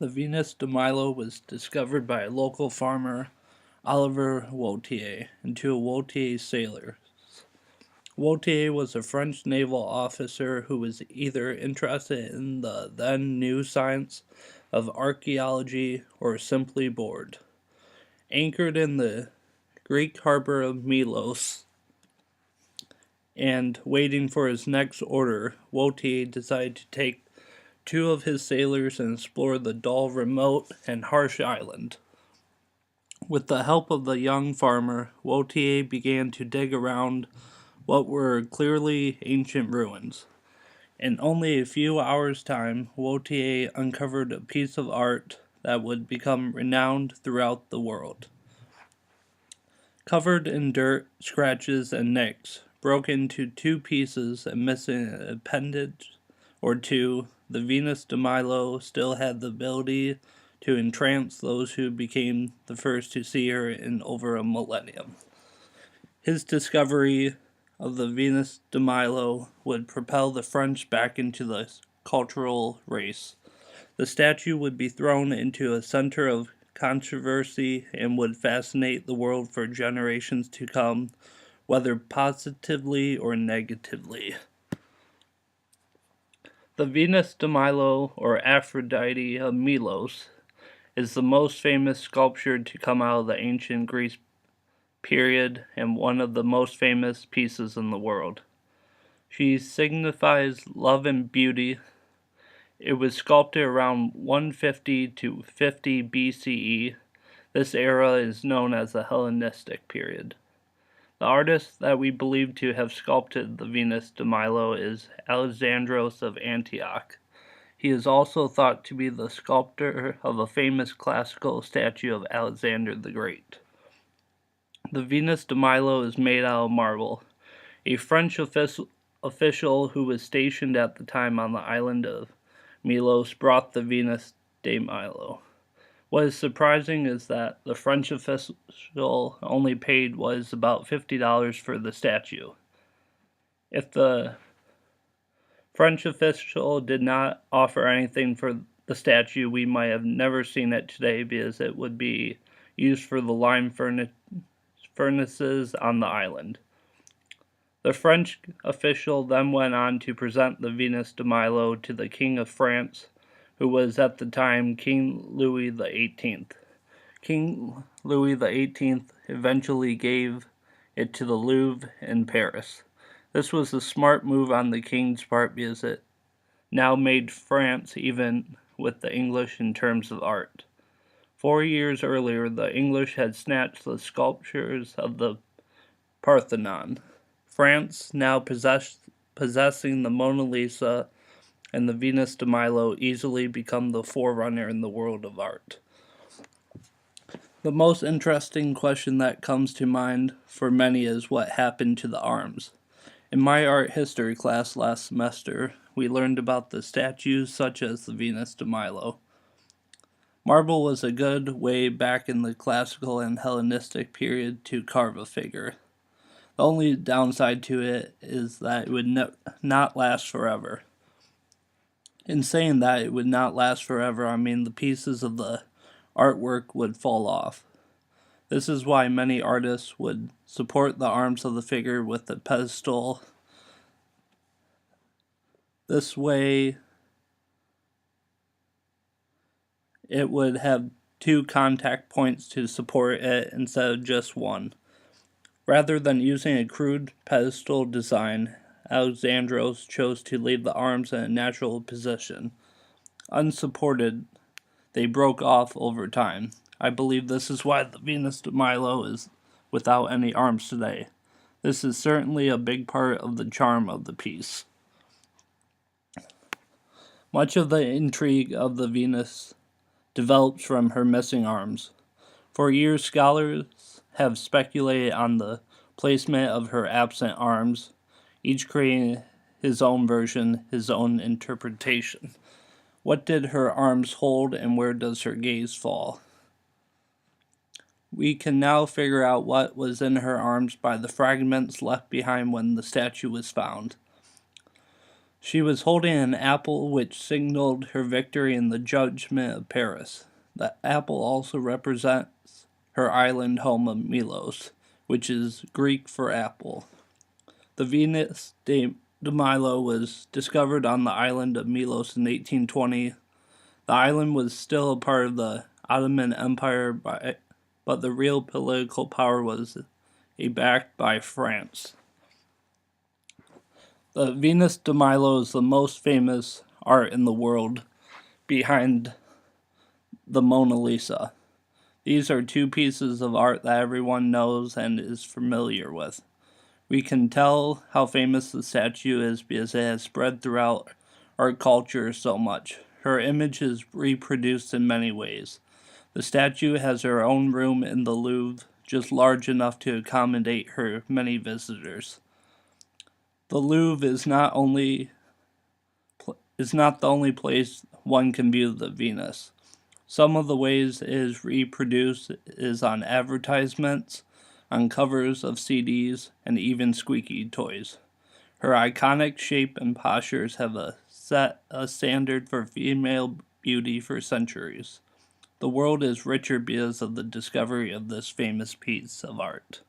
The Venus de Milo was discovered by a local farmer, Oliver Wautier, and two Wautier sailors. Wautier was a French naval officer who was either interested in the then new science of archaeology or simply bored. Anchored in the Greek harbor of Milos and waiting for his next order, Wautier decided to take two of his sailors and explore the dull, remote, and harsh island. With the help of the young farmer, Wautier began to dig around what were clearly ancient ruins. In only a few hours' time, Wautier uncovered a piece of art that would become renowned throughout the world. Covered in dirt, scratches, and nicks, broken into two pieces and missing an appendage or two, the Venus de Milo still had the ability to entrance those who became the first to see her in over a millennium. His discovery of the Venus de Milo would propel the French back into the cultural race. The statue would be thrown into a center of controversy and would fascinate the world for generations to come, whether positively or negatively. The Venus de Milo, or Aphrodite of Milos, is the most famous sculpture to come out of the ancient Greece period and one of the most famous pieces in the world. She signifies love and beauty. It was sculpted around 150 to 50 BCE. This era is known as the Hellenistic period. The artist that we believe to have sculpted the Venus de Milo is Alexandros of Antioch. He is also thought to be the sculptor of a famous classical statue of Alexander the Great. The Venus de Milo is made out of marble. A French official who was stationed at the time on the island of Milos brought the Venus de Milo. What is surprising is that the French official only paid was about $50 for the statue. If the French official did not offer anything for the statue, we might have never seen it today because it would be used for the lime furnaces on the island. The French official then went on to present the Venus de Milo to the King of France, who was at the time King Louis XVIII. King Louis XVIII eventually gave it to the Louvre in Paris. This was a smart move on the king's part because it now made France even with the English in terms of art. 4 years earlier, the English had snatched the sculptures of the Parthenon. France, now possessing the Mona Lisa and the Venus de Milo, easily become the forerunner in the world of art. The most interesting question that comes to mind for many is what happened to the arms. In my art history class last semester, we learned about the statues such as the Venus de Milo. Marble was a good way back in the classical and Hellenistic period to carve a figure. The only downside to it is that it would not last forever. In saying that it would not last forever, I mean the pieces of the artwork would fall off. This is why many artists would support the arms of the figure with a pedestal. This way, it would have two contact points to support it instead of just one. Rather than using a crude pedestal design, Alexandros chose to leave the arms in a natural position. Unsupported, they broke off over time. I believe this is why the Venus de Milo is without any arms today. This is certainly a big part of the charm of the piece. Much of the intrigue of the Venus develops from her missing arms. For years, scholars have speculated on the placement of her absent arms, each creating his own version, his own interpretation. What did her arms hold, and where does her gaze fall? We can now figure out what was in her arms by the fragments left behind when the statue was found. She was holding an apple which signaled her victory in the Judgment of Paris. The apple also represents her island home of Milos, which is Greek for apple. The Venus de Milo was discovered on the island of Milos in 1820. The island was still a part of the Ottoman Empire, but the real political power was backed by France. The Venus de Milo is the most famous art in the world, behind the Mona Lisa. These are two pieces of art that everyone knows and is familiar with. We can tell how famous the statue is because it has spread throughout art culture so much. Her image is reproduced in many ways. The statue has her own room in the Louvre, just large enough to accommodate her many visitors. The Louvre is not the only place one can view the Venus. Some of the ways it is reproduced is on advertisements, on covers of CDs, and even squeaky toys. Her iconic shape and postures have set a standard for female beauty for centuries. The world is richer because of the discovery of this famous piece of art.